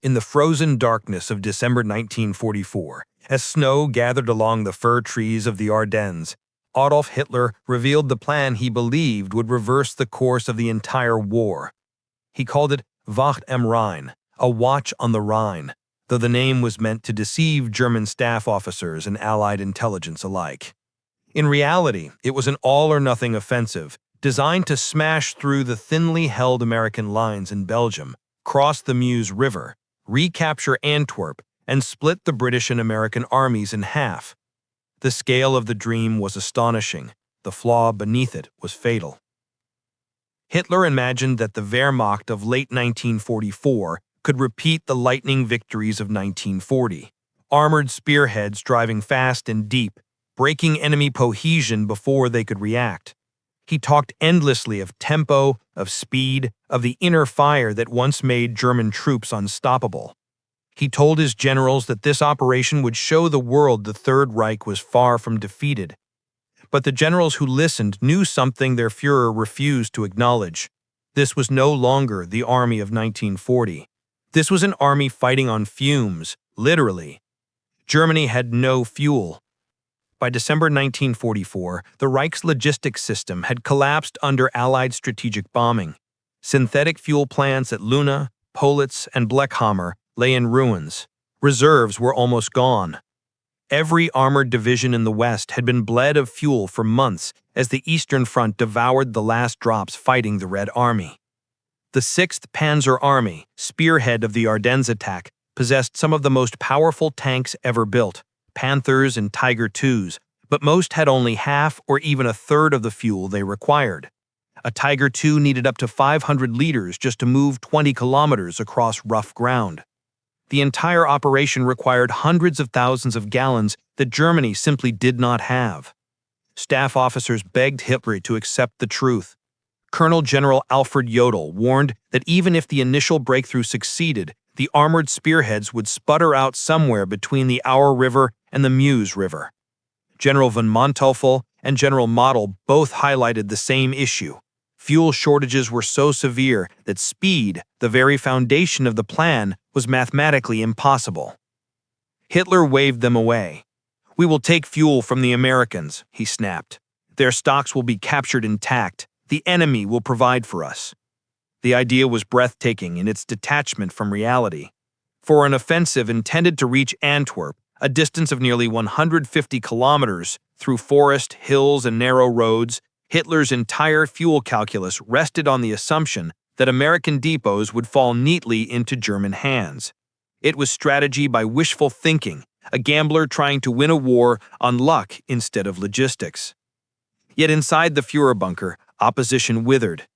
In the frozen darkness of December 1944, as snow gathered along the fir trees of the Ardennes, Adolf Hitler revealed the plan he believed would reverse the course of the entire war. He called it Wacht am Rhein, a watch on the Rhine, though the name was meant to deceive German staff officers and Allied intelligence alike. In reality, it was an all-or-nothing offensive designed to smash through the thinly held American lines in Belgium, cross the Meuse River, recapture Antwerp, and split the British and American armies in half. The scale of the dream was astonishing. The flaw beneath it was fatal. Hitler imagined that the Wehrmacht of late 1944 could repeat the lightning victories of 1940, armored spearheads driving fast and deep, breaking enemy cohesion before they could react. He talked endlessly of tempo, of speed, of the inner fire that once made German troops unstoppable. He told his generals that this operation would show the world the Third Reich was far from defeated. But the generals who listened knew something their Führer refused to acknowledge. This was no longer the army of 1940. This was an army fighting on fumes, literally. Germany had no fuel. By December 1944, the Reich's logistics system had collapsed under Allied strategic bombing. Synthetic fuel plants at Luna, Politz, and Bleckhammer lay in ruins. Reserves were almost gone. Every armored division in the West had been bled of fuel for months as the Eastern Front devoured the last drops fighting the Red Army. The 6th Panzer Army, spearhead of the Ardennes attack, possessed some of the most powerful tanks ever built, Panthers and Tiger IIs, but most had only half or even a third of the fuel they required. A Tiger II needed up to 500 liters just to move 20 kilometers across rough ground. The entire operation required hundreds of thousands of gallons that Germany simply did not have. Staff officers begged Hitler to accept the truth. Colonel General Alfred Jodl warned that even if the initial breakthrough succeeded, the armored spearheads would sputter out somewhere between the Our River and the Meuse River. General von Manteuffel and General Model both highlighted the same issue. Fuel shortages were so severe that speed, the very foundation of the plan, was mathematically impossible. Hitler waved them away. "We will take fuel from the Americans," he snapped. "Their stocks will be captured intact. The enemy will provide for us." The idea was breathtaking in its detachment from reality. For an offensive intended to reach Antwerp, a distance of nearly 150 kilometers through forest, hills, and narrow roads, Hitler's entire fuel calculus rested on the assumption that American depots would fall neatly into German hands. It was strategy by wishful thinking, a gambler trying to win a war on luck instead of logistics. Yet inside the Führer bunker, opposition withered.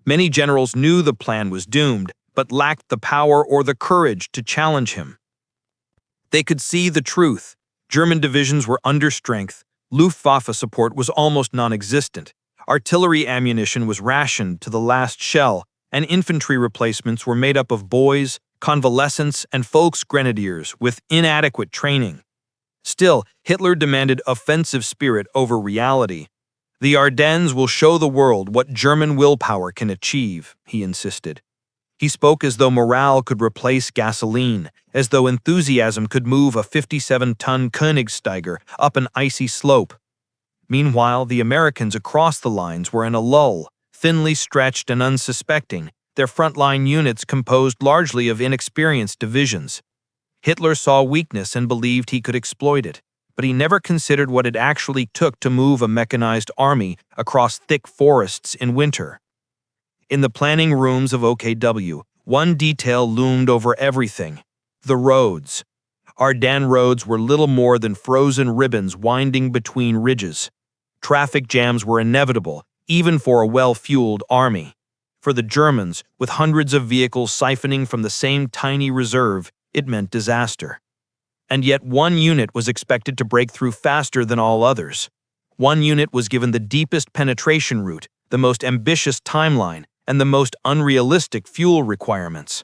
Many generals knew the plan was doomed, but lacked the power or the courage to challenge him. They could see the truth. German divisions were under strength. Luftwaffe support was almost non-existent. Artillery ammunition was rationed to the last shell, and infantry replacements were made up of boys, convalescents, and Volksgrenadiers with inadequate training. Still, Hitler demanded offensive spirit over reality. "The Ardennes will show the world what German willpower can achieve," he insisted. He spoke as though morale could replace gasoline, as though enthusiasm could move a 57-ton Königssteiger up an icy slope. Meanwhile, the Americans across the lines were in a lull, thinly stretched and unsuspecting, their frontline units composed largely of inexperienced divisions. Hitler saw weakness and believed he could exploit it, but he never considered what it actually took to move a mechanized army across thick forests in winter. In the planning rooms of OKW, one detail loomed over everything: the roads. Ardennes roads were little more than frozen ribbons winding between ridges. Traffic jams were inevitable, even for a well-fueled army. For the Germans, with hundreds of vehicles siphoning from the same tiny reserve, it meant disaster. And yet one unit was expected to break through faster than all others. One unit was given the deepest penetration route, the most ambitious timeline, and the most unrealistic fuel requirements.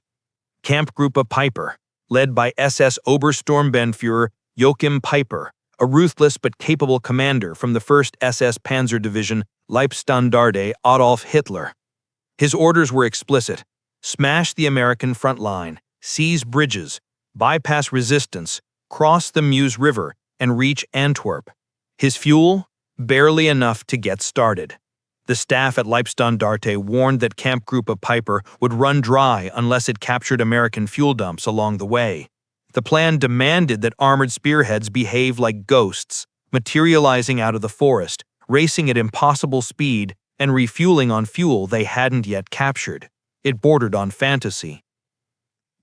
Kampfgruppe Peiper, led by SS Obersturmbannführer Joachim Peiper, a ruthless but capable commander from the 1st SS Panzer Division Leibstandarte Adolf Hitler. His orders were explicit: smash the American front line, seize bridges, bypass resistance, cross the Meuse River, and reach Antwerp. His fuel? Barely enough to get started. The staff at Leibstandarte warned that Camp Group of Peiper would run dry unless it captured American fuel dumps along the way. The plan demanded that armored spearheads behave like ghosts, materializing out of the forest, racing at impossible speed, and refueling on fuel they hadn't yet captured. It bordered on fantasy.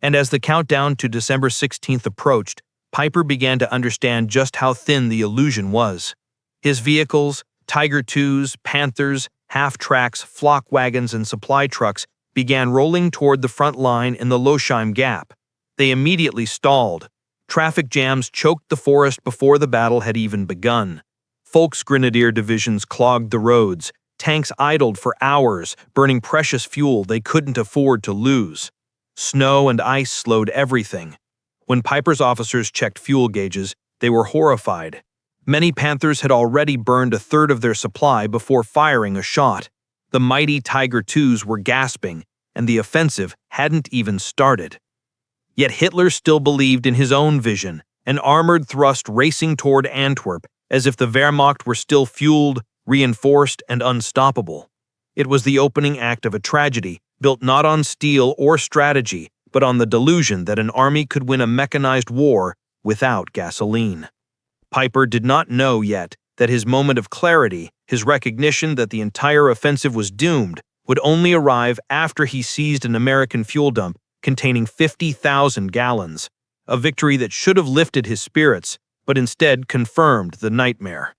And as the countdown to December 16th approached, Peiper began to understand just how thin the illusion was. His vehicles, Tiger IIs, Panthers, half-tracks, flock wagons, and supply trucks began rolling toward the front line in the Losheim Gap. They immediately stalled. Traffic jams choked the forest before the battle had even begun. Volksgrenadier divisions clogged the roads. Tanks idled for hours, burning precious fuel they couldn't afford to lose. Snow and ice slowed everything. When Peiper's officers checked fuel gauges, they were horrified. Many Panthers had already burned a third of their supply before firing a shot. The mighty Tiger IIs were gasping, and the offensive hadn't even started. Yet Hitler still believed in his own vision, an armored thrust racing toward Antwerp, as if the Wehrmacht were still fueled, reinforced, and unstoppable. It was the opening act of a tragedy, built not on steel or strategy, but on the delusion that an army could win a mechanized war without gasoline. Peiper did not know yet that his moment of clarity, his recognition that the entire offensive was doomed, would only arrive after he seized an American fuel dump containing 50,000 gallons, a victory that should have lifted his spirits, but instead confirmed the nightmare.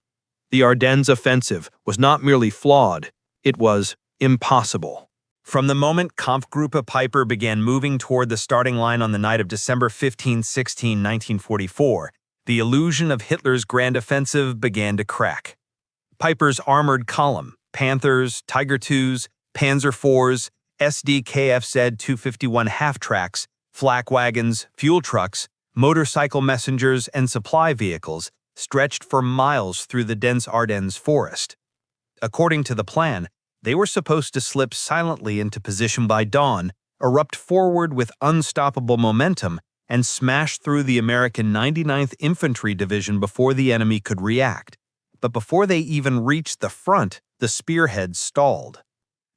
The Ardennes offensive was not merely flawed, it was impossible. From the moment Kampfgruppe Peiper began moving toward the starting line on the night of December 15-16, 1944, the illusion of Hitler's grand offensive began to crack. Peiper's armored column, Panthers, Tiger IIs, Panzer IVs, SDKFZ 251 half-tracks, flak wagons, fuel trucks, motorcycle messengers, and supply vehicles stretched for miles through the dense Ardennes forest. According to the plan, they were supposed to slip silently into position by dawn, erupt forward with unstoppable momentum, and smash through the American 99th Infantry Division before the enemy could react. But before they even reached the front, the spearheads stalled.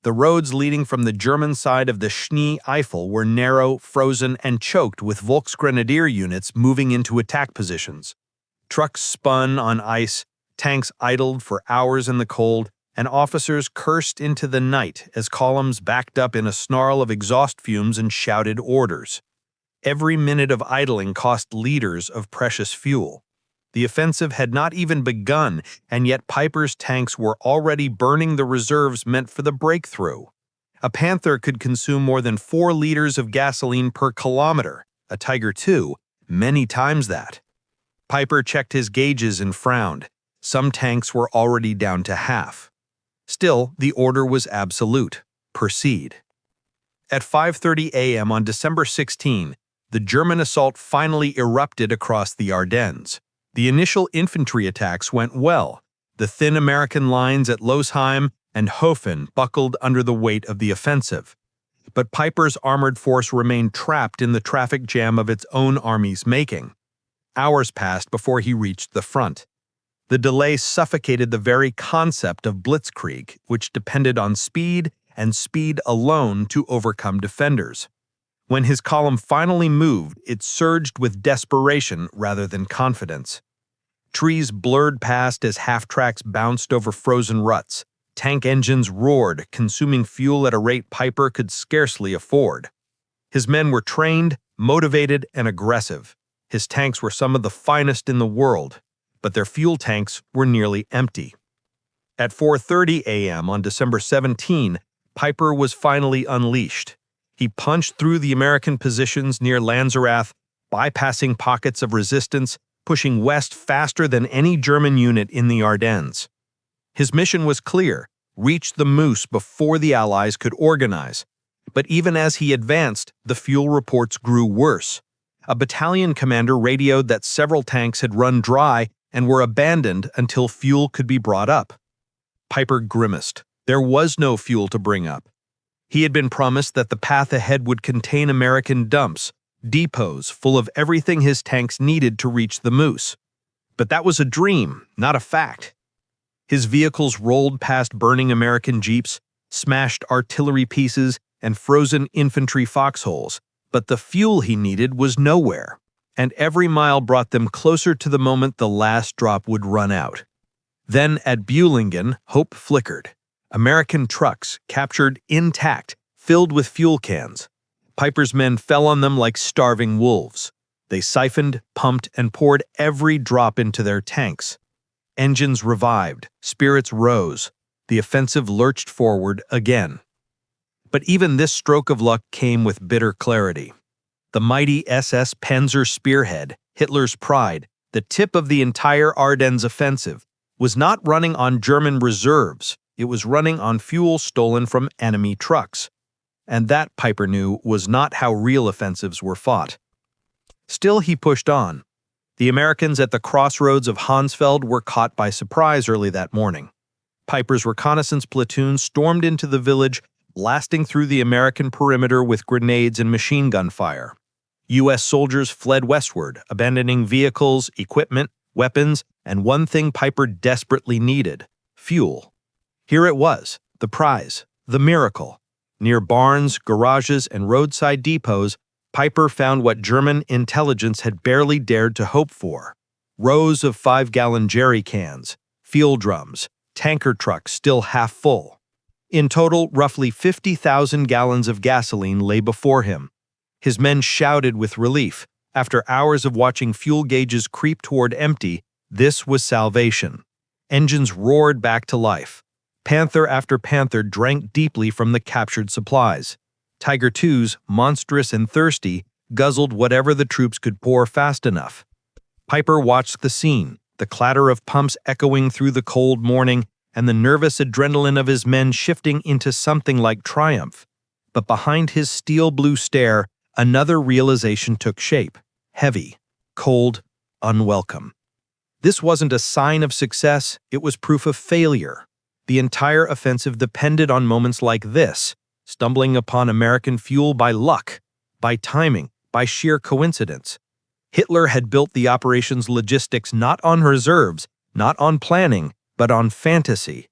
The roads leading from the German side of the Schnee Eifel were narrow, frozen, and choked with Volksgrenadier units moving into attack positions. Trucks spun on ice, tanks idled for hours in the cold, and officers cursed into the night as columns backed up in a snarl of exhaust fumes and shouted orders. Every minute of idling cost liters of precious fuel. The offensive had not even begun, and yet Peiper's tanks were already burning the reserves meant for the breakthrough. A Panther could consume more than 4 liters of gasoline per kilometer, a Tiger II, many times that. Peiper checked his gauges and frowned. Some tanks were already down to half. Still, the order was absolute. Proceed. At 5:30 a.m. on December 16, the German assault finally erupted across the Ardennes. The initial infantry attacks went well. The thin American lines at Losheim and Hofen buckled under the weight of the offensive. But Peiper's armored force remained trapped in the traffic jam of its own army's making. Hours passed before he reached the front. The delay suffocated the very concept of blitzkrieg, which depended on speed and speed alone to overcome defenders. When his column finally moved, it surged with desperation rather than confidence. Trees blurred past as half-tracks bounced over frozen ruts. Tank engines roared, consuming fuel at a rate Peiper could scarcely afford. His men were trained, motivated, and aggressive. His tanks were some of the finest in the world, but their fuel tanks were nearly empty. At 4:30 a.m. on December 17, Peiper was finally unleashed. He punched through the American positions near Lanzerath, bypassing pockets of resistance, pushing west faster than any German unit in the Ardennes. His mission was clear: reach the Meuse before the Allies could organize. But even as he advanced, the fuel reports grew worse. A battalion commander radioed that several tanks had run dry and were abandoned until fuel could be brought up. Peiper grimaced. There was no fuel to bring up. He had been promised that the path ahead would contain American dumps, depots full of everything his tanks needed to reach the Moose. But that was a dream, not a fact. His vehicles rolled past burning American jeeps, smashed artillery pieces, and frozen infantry foxholes, but the fuel he needed was nowhere, and every mile brought them closer to the moment the last drop would run out. Then at Beulingen, hope flickered. American trucks, captured intact, filled with fuel cans. Peiper's men fell on them like starving wolves. They siphoned, pumped, and poured every drop into their tanks. Engines revived, spirits rose. The offensive lurched forward again. But even this stroke of luck came with bitter clarity. The mighty SS Panzer Spearhead, Hitler's pride, the tip of the entire Ardennes offensive, was not running on German reserves. It was running on fuel stolen from enemy trucks. And that, Peiper knew, was not how real offensives were fought. Still, he pushed on. The Americans at the crossroads of Hansfeld were caught by surprise early that morning. Peiper's reconnaissance platoon stormed into the village, blasting through the American perimeter with grenades and machine gun fire. U.S. soldiers fled westward, abandoning vehicles, equipment, weapons, and one thing Peiper desperately needed: fuel. Here it was, the prize, the miracle. Near barns, garages, and roadside depots, Peiper found what German intelligence had barely dared to hope for: rows of 5-gallon jerry cans, fuel drums, tanker trucks still half full. In total, roughly 50,000 gallons of gasoline lay before him. His men shouted with relief. After hours of watching fuel gauges creep toward empty, this was salvation. Engines roared back to life. Panther after Panther drank deeply from the captured supplies. Tiger IIs, monstrous and thirsty, guzzled whatever the troops could pour fast enough. Peiper watched the scene, the clatter of pumps echoing through the cold morning, and the nervous adrenaline of his men shifting into something like triumph. But behind his steel-blue stare, another realization took shape: heavy, cold, unwelcome. This wasn't a sign of success, it was proof of failure. The entire offensive depended on moments like this, stumbling upon American fuel by luck, by timing, by sheer coincidence. Hitler had built the operation's logistics not on reserves, not on planning, but on fantasy.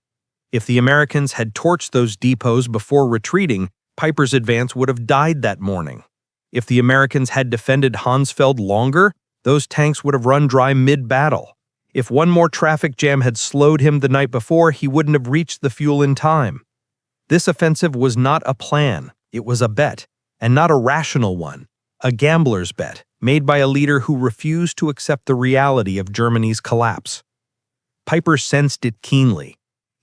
If the Americans had torched those depots before retreating, Peiper's advance would have died that morning. If the Americans had defended Hansfeld longer, those tanks would have run dry mid-battle. If one more traffic jam had slowed him the night before, he wouldn't have reached the fuel in time. This offensive was not a plan, it was a bet, and not a rational one, a gambler's bet, made by a leader who refused to accept the reality of Germany's collapse. Peiper sensed it keenly.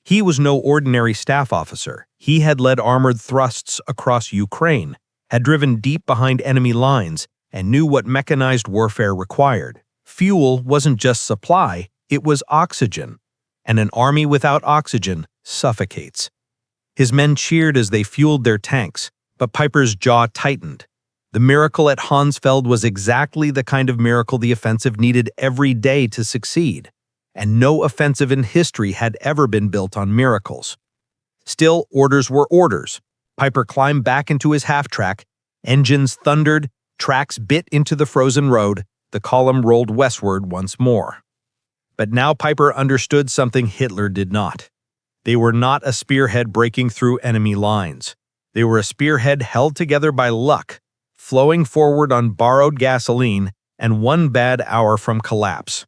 He was no ordinary staff officer. He had led armored thrusts across Ukraine, had driven deep behind enemy lines, and knew what mechanized warfare required. Fuel wasn't just supply, it was oxygen, and an army without oxygen suffocates. His men cheered as they fueled their tanks, but Peiper's jaw tightened. The miracle at Hansfeld was exactly the kind of miracle the offensive needed every day to succeed, and no offensive in history had ever been built on miracles. Still, orders were orders. Peiper climbed back into his half-track, engines thundered, tracks bit into the frozen road, the column rolled westward once more. But now Peiper understood something Hitler did not. They were not a spearhead breaking through enemy lines. They were a spearhead held together by luck, flowing forward on borrowed gasoline and one bad hour from collapse.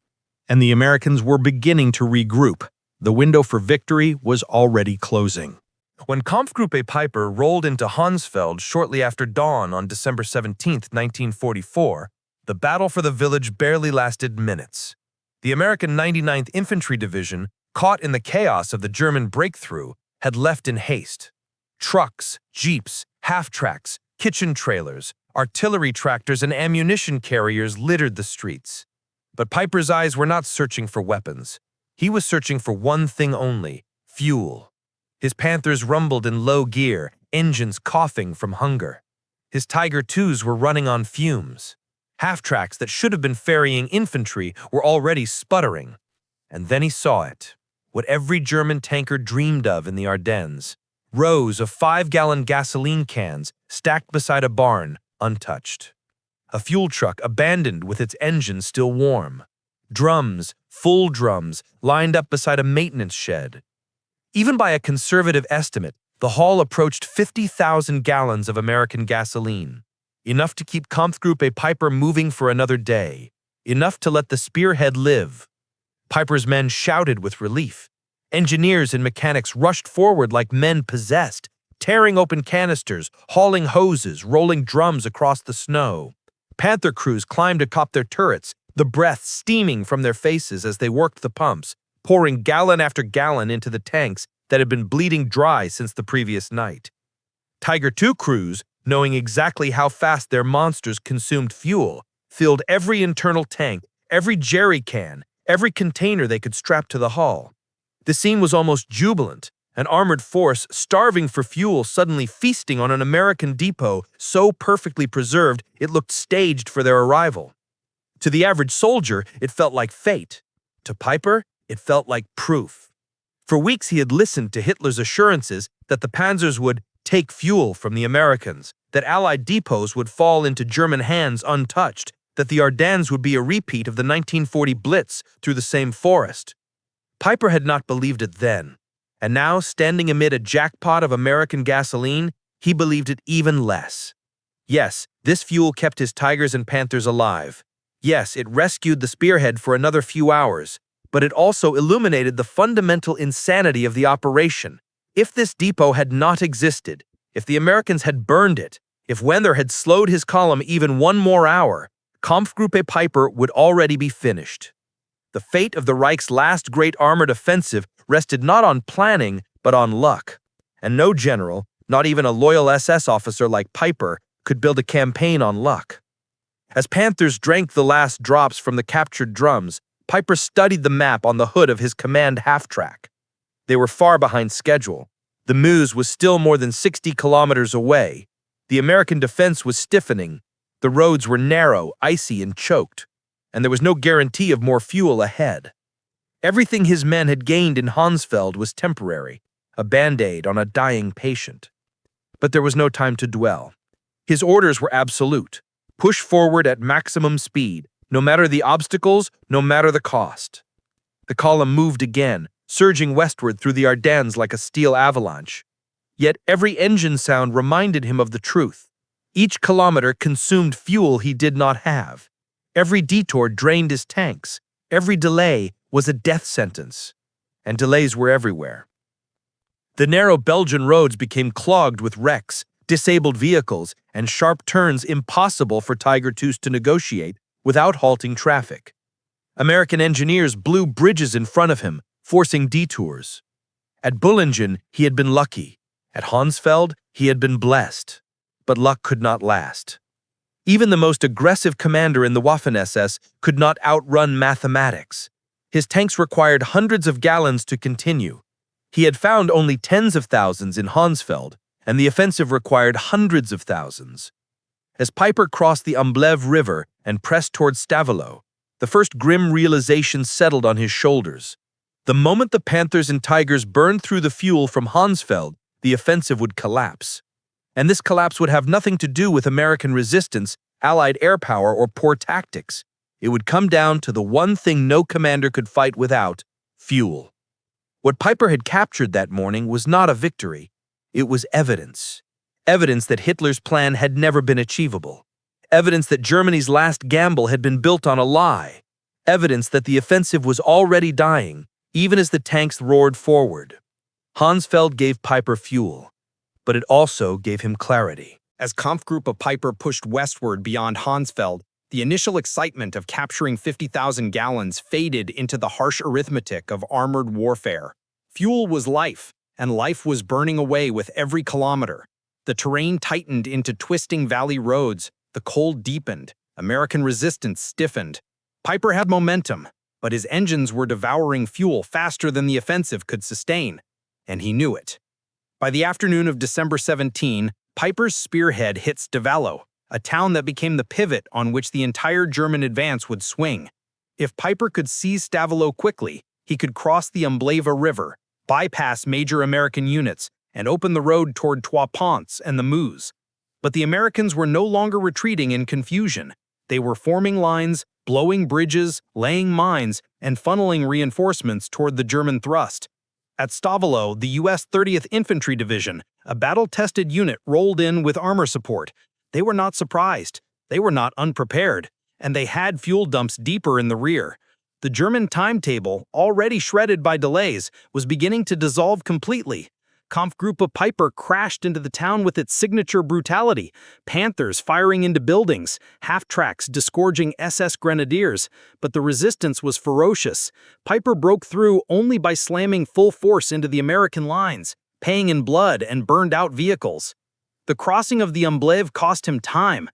And the Americans were beginning to regroup. The window for victory was already closing. When Kampfgruppe Peiper rolled into Hansfeld shortly after dawn on December 17, 1944, the battle for the village barely lasted minutes. The American 99th Infantry Division, caught in the chaos of the German breakthrough, had left in haste. Trucks, jeeps, half-tracks, kitchen trailers, artillery tractors, and ammunition carriers littered the streets. But Peiper's eyes were not searching for weapons. He was searching for one thing only: fuel. His Panthers rumbled in low gear, engines coughing from hunger. His Tiger IIs were running on fumes. Half-tracks that should have been ferrying infantry were already sputtering. And then he saw it, what every German tanker dreamed of in the Ardennes: rows of 5-gallon gasoline cans stacked beside a barn, untouched. A fuel truck abandoned with its engine still warm. Drums, full drums, lined up beside a maintenance shed. Even by a conservative estimate, the haul approached 50,000 gallons of American gasoline. Enough to keep Kampfgruppe Peiper moving for another day. Enough to let the spearhead live. Peiper's men shouted with relief. Engineers and mechanics rushed forward like men possessed, tearing open canisters, hauling hoses, rolling drums across the snow. Panther crews climbed atop their turrets, the breath steaming from their faces as they worked the pumps, pouring gallon after gallon into the tanks that had been bleeding dry since the previous night. Tiger II crews, knowing exactly how fast their monsters consumed fuel, filled every internal tank, every jerry can, every container they could strap to the hull. The scene was almost jubilant, an armored force starving for fuel suddenly feasting on an American depot so perfectly preserved it looked staged for their arrival. To the average soldier, it felt like fate. To Peiper, it felt like proof. For weeks he had listened to Hitler's assurances that the panzers would take fuel from the Americans, that Allied depots would fall into German hands untouched, that the Ardennes would be a repeat of the 1940 Blitz through the same forest. Peiper had not believed it then, and now, standing amid a jackpot of American gasoline, he believed it even less. Yes, this fuel kept his Tigers and Panthers alive. Yes, it rescued the spearhead for another few hours, but it also illuminated the fundamental insanity of the operation. If this depot had not existed, if the Americans had burned it, if Wendler had slowed his column even one more hour, Kampfgruppe Peiper would already be finished. The fate of the Reich's last great armored offensive rested not on planning, but on luck. And no general, not even a loyal SS officer like Peiper, could build a campaign on luck. As Panthers drank the last drops from the captured drums, Peiper studied the map on the hood of his command half-track. They were far behind schedule. The Meuse was still more than 60 kilometers away. The American defense was stiffening. The roads were narrow, icy, and choked, and there was no guarantee of more fuel ahead. Everything his men had gained in Hansfeld was temporary, a band-aid on a dying patient. But there was no time to dwell. His orders were absolute. Push forward at maximum speed, no matter the obstacles, no matter the cost. The column moved again, surging westward through the Ardennes like a steel avalanche. Yet every engine sound reminded him of the truth. Each kilometer consumed fuel he did not have. Every detour drained his tanks. Every delay was a death sentence. And delays were everywhere. The narrow Belgian roads became clogged with wrecks, disabled vehicles, and sharp turns impossible for Tiger IIs to negotiate without halting traffic. American engineers blew bridges in front of him, forcing detours. At Bullingen, he had been lucky. At Hansfeld, he had been blessed. But luck could not last. Even the most aggressive commander in the Waffen-SS could not outrun mathematics. His tanks required hundreds of gallons to continue. He had found only tens of thousands in Hansfeld, and the offensive required hundreds of thousands. As Peiper crossed the Amblève River and pressed toward Stavelot, the first grim realization settled on his shoulders. The moment the Panthers and Tigers burned through the fuel from Hansfeld, the offensive would collapse. And this collapse would have nothing to do with American resistance, Allied air power, or poor tactics. It would come down to the one thing no commander could fight without: fuel. What Peiper had captured that morning was not a victory. It was evidence. Evidence that Hitler's plan had never been achievable. Evidence that Germany's last gamble had been built on a lie. Evidence that the offensive was already dying, even as the tanks roared forward. Hansfeld gave Peiper fuel, but it also gave him clarity. As Kampfgruppe Peiper pushed westward beyond Hansfeld, the initial excitement of capturing 50,000 gallons faded into the harsh arithmetic of armored warfare. Fuel was life, and life was burning away with every kilometer. The terrain tightened into twisting valley roads, the cold deepened, American resistance stiffened. Peiper had momentum, but his engines were devouring fuel faster than the offensive could sustain, and he knew it. By the afternoon of December 17, Peiper's spearhead hit Stavelot, a town that became the pivot on which the entire German advance would swing. If Peiper could seize Stavelot quickly, he could cross the Amblève River, bypass major American units, and open the road toward Trois Ponts and the Meuse. But the Americans were no longer retreating in confusion. They were forming lines, blowing bridges, laying mines, and funneling reinforcements toward the German thrust. At Stavolo, the U.S. 30th Infantry Division, a battle-tested unit, rolled in with armor support. They were not surprised. They were not unprepared, and they had fuel dumps deeper in the rear. The German timetable, already shredded by delays, was beginning to dissolve completely. Kampfgruppe Peiper crashed into the town with its signature brutality, Panthers firing into buildings, half-tracks disgorging SS grenadiers, but the resistance was ferocious. Peiper broke through only by slamming full force into the American lines, paying in blood and burned-out vehicles. The crossing of the Amblève cost him time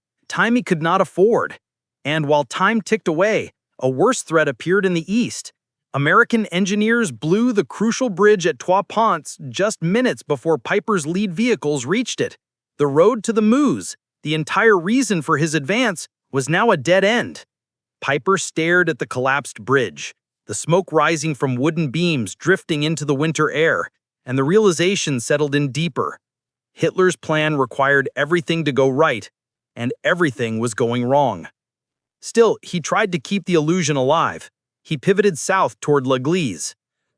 he could not afford. And while time ticked away, a worse threat appeared in the east. American engineers blew the crucial bridge at Trois Ponts just minutes before Peiper's lead vehicles reached it. The road to the Meuse, the entire reason for his advance, was now a dead end. Peiper stared at the collapsed bridge, the smoke rising from wooden beams drifting into the winter air, and the realization settled in deeper. Hitler's plan required everything to go right, and everything was going wrong. Still, he tried to keep the illusion alive. He pivoted south toward L'Église.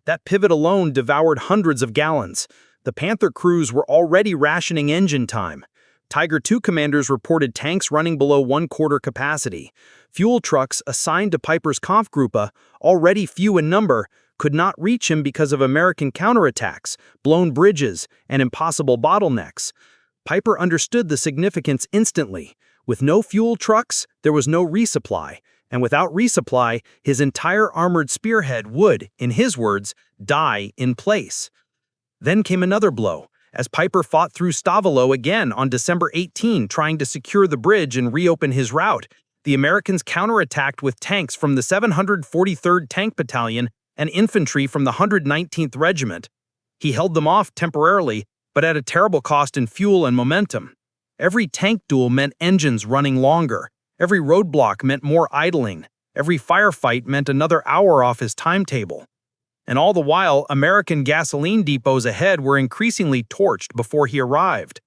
That pivot alone devoured hundreds of gallons. The Panther crews were already rationing engine time. Tiger II commanders reported tanks running below one-quarter capacity. Fuel trucks assigned to Peiper's Kampfgruppe, already few in number, could not reach him because of American counterattacks, blown bridges, and impossible bottlenecks. Peiper understood the significance instantly. With no fuel trucks, there was no resupply. And without resupply, his entire armored spearhead would, in his words, die in place. Then came another blow, as Peiper fought through Stavolo again on December 18, trying to secure the bridge and reopen his route. The Americans counterattacked with tanks from the 743rd Tank Battalion and infantry from the 119th Regiment. He held them off temporarily, but at a terrible cost in fuel and momentum. Every tank duel meant engines running longer. Every roadblock meant more idling. Every firefight meant another hour off his timetable. And all the while, American gasoline depots ahead were increasingly torched before he arrived.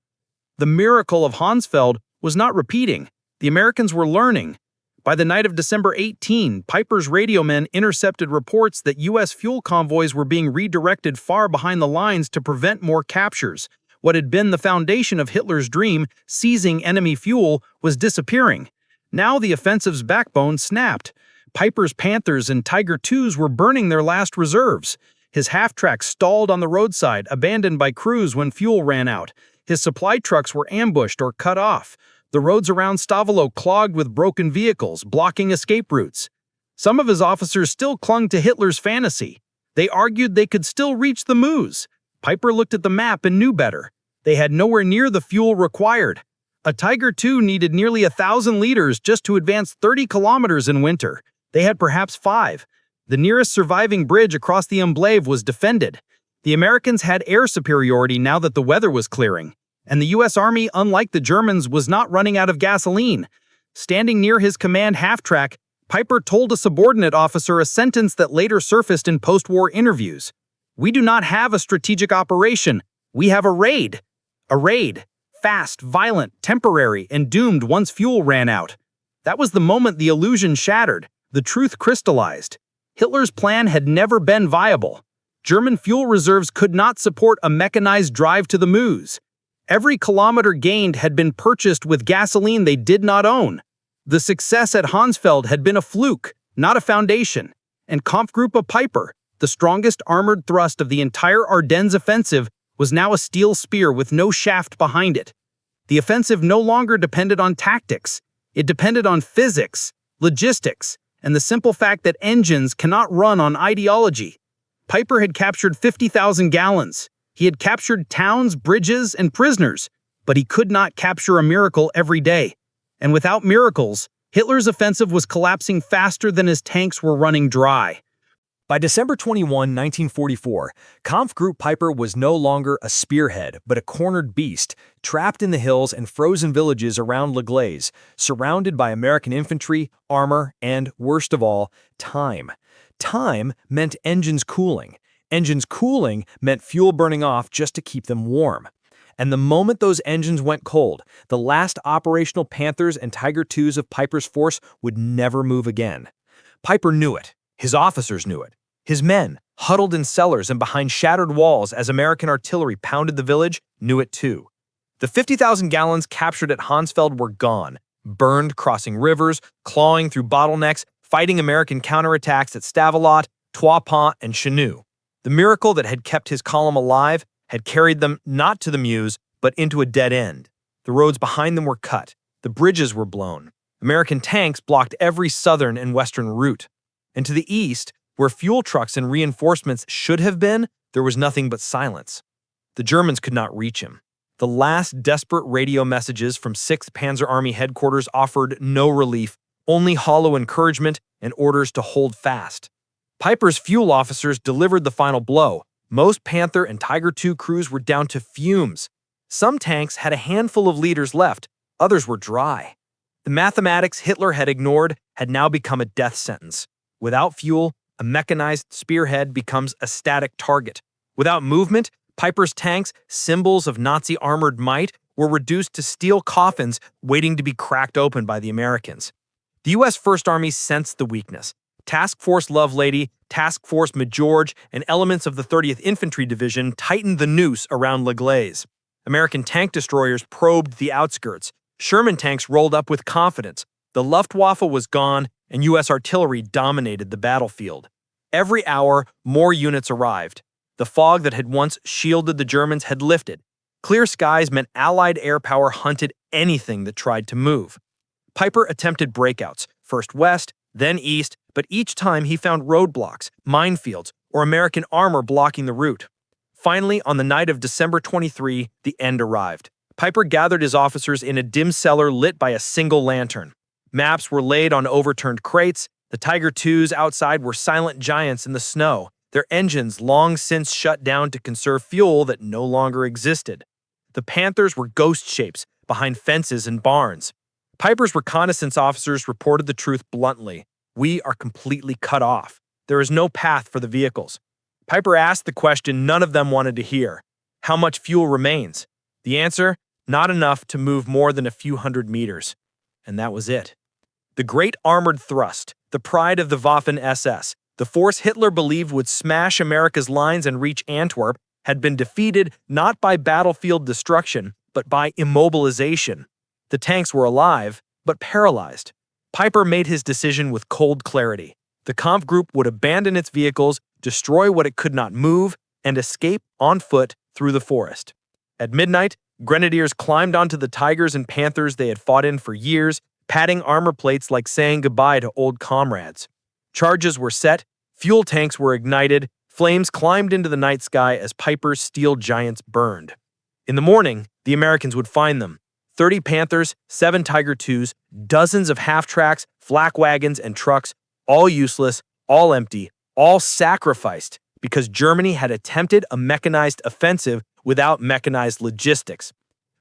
The miracle of Hansfeld was not repeating. The Americans were learning. By the night of December 18, Peiper's radiomen intercepted reports that U.S. fuel convoys were being redirected far behind the lines to prevent more captures. What had been the foundation of Hitler's dream, seizing enemy fuel, was disappearing. Now the offensive's backbone snapped. Peiper's Panthers and Tiger IIs were burning their last reserves. His half-tracks stalled on the roadside, abandoned by crews when fuel ran out. His supply trucks were ambushed or cut off. The roads around Stavolo clogged with broken vehicles, blocking escape routes. Some of his officers still clung to Hitler's fantasy. They argued they could still reach the Meuse. Peiper looked at the map and knew better. They had nowhere near the fuel required. A Tiger II needed nearly 1,000 liters just to advance 30 kilometers in winter. They had perhaps 5. The nearest surviving bridge across the Amblève was defended. The Americans had air superiority now that the weather was clearing. And the U.S. Army, unlike the Germans, was not running out of gasoline. Standing near his command half-track, Peiper told a subordinate officer a sentence that later surfaced in post-war interviews. "We do not have a strategic operation. We have a raid. A raid. Fast, violent, temporary, and doomed once fuel ran out." That was the moment the illusion shattered, the truth crystallized. Hitler's plan had never been viable. German fuel reserves could not support a mechanized drive to the Meuse. Every kilometer gained had been purchased with gasoline they did not own. The success at Hansfeld had been a fluke, not a foundation. And Kampfgruppe Peiper, the strongest armored thrust of the entire Ardennes offensive, was now a steel spear with no shaft behind it. The offensive no longer depended on tactics. It depended on physics, logistics, and the simple fact that engines cannot run on ideology. Peiper had captured 50,000 gallons. He had captured towns, bridges, and prisoners, but he could not capture a miracle every day. And without miracles, Hitler's offensive was collapsing faster than his tanks were running dry. By December 21, 1944, Kampfgruppe Peiper was no longer a spearhead, but a cornered beast, trapped in the hills and frozen villages around L'Église, surrounded by American infantry, armor, and, worst of all, time. Time meant engines cooling. Engines cooling meant fuel burning off just to keep them warm. And the moment those engines went cold, the last operational Panthers and Tiger IIs of Peiper's force would never move again. Peiper knew it. His officers knew it. His men, huddled in cellars and behind shattered walls as American artillery pounded the village, knew it too. The 50,000 gallons captured at Hansfeld were gone, burned crossing rivers, clawing through bottlenecks, fighting American counterattacks at Stavelot, Trois Ponts, and Chenu. The miracle that had kept his column alive had carried them not to the Meuse, but into a dead end. The roads behind them were cut. The bridges were blown. American tanks blocked every southern and western route. And to the east, where fuel trucks and reinforcements should have been, there was nothing but silence. The Germans could not reach him. The last desperate radio messages from 6th Panzer Army headquarters offered no relief, only hollow encouragement and orders to hold fast. Peiper's fuel officers delivered the final blow. Most Panther and Tiger II crews were down to fumes. Some tanks had a handful of liters left, others were dry. The mathematics Hitler had ignored had now become a death sentence. Without fuel, a mechanized spearhead becomes a static target. Without movement, Peiper's tanks, symbols of Nazi armored might, were reduced to steel coffins waiting to be cracked open by the Americans. The U.S. First Army sensed the weakness. Task Force Lovelady, Task Force Majorge, and elements of the 30th Infantry Division tightened the noose around La Glaise. American tank destroyers probed the outskirts. Sherman tanks rolled up with confidence. The Luftwaffe was gone, and U.S. artillery dominated the battlefield. Every hour, more units arrived. The fog that had once shielded the Germans had lifted. Clear skies meant Allied air power hunted anything that tried to move. Peiper attempted breakouts, first west, then east, but each time he found roadblocks, minefields, or American armor blocking the route. Finally, on the night of December 23, the end arrived. Peiper gathered his officers in a dim cellar lit by a single lantern. Maps were laid on overturned crates. The Tiger IIs outside were silent giants in the snow, their engines long since shut down to conserve fuel that no longer existed. The Panthers were ghost shapes behind fences and barns. Peiper's reconnaissance officers reported the truth bluntly. We are completely cut off. There is no path for the vehicles. Peiper asked the question none of them wanted to hear. How much fuel remains? The answer? Not enough to move more than a few hundred meters. And that was it. The great armored thrust, the pride of the Waffen-SS, the force Hitler believed would smash America's lines and reach Antwerp, had been defeated not by battlefield destruction, but by immobilization. The tanks were alive, but paralyzed. Peiper made his decision with cold clarity. The Kampfgruppe would abandon its vehicles, destroy what it could not move, and escape on foot through the forest. At midnight, grenadiers climbed onto the Tigers and Panthers they had fought in for years, patting armor plates like saying goodbye to old comrades. Charges were set, fuel tanks were ignited, flames climbed into the night sky as Peiper's steel giants burned. In the morning, the Americans would find them. 30 Panthers, 7 Tiger IIs, dozens of half-tracks, flak wagons, and trucks, all useless, all empty, all sacrificed because Germany had attempted a mechanized offensive without mechanized logistics.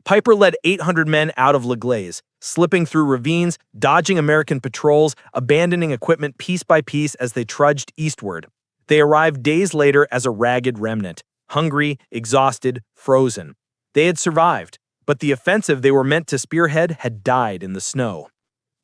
Peiper led 800 men out of La Glaise, slipping through ravines, dodging American patrols, abandoning equipment piece by piece as they trudged eastward. They arrived days later as a ragged remnant, hungry, exhausted, frozen. They had survived, but the offensive they were meant to spearhead had died in the snow.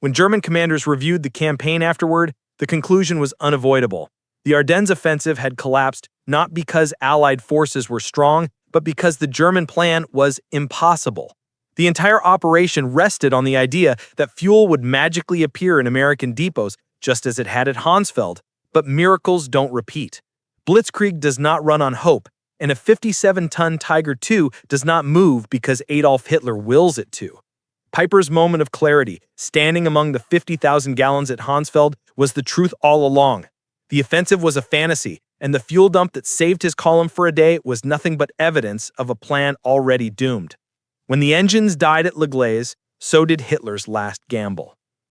When German commanders reviewed the campaign afterward, the conclusion was unavoidable. The Ardennes offensive had collapsed not because Allied forces were strong, but because the German plan was impossible. The entire operation rested on the idea that fuel would magically appear in American depots, just as it had at Hansfeld. But miracles don't repeat. Blitzkrieg does not run on hope, and a 57-ton Tiger II does not move because Adolf Hitler wills it to. Peiper's moment of clarity, standing among the 50,000 gallons at Hansfeld, was the truth all along. The offensive was a fantasy, and the fuel dump that saved his column for a day was nothing but evidence of a plan already doomed. When the engines died at La Glaise, so did Hitler's last gamble.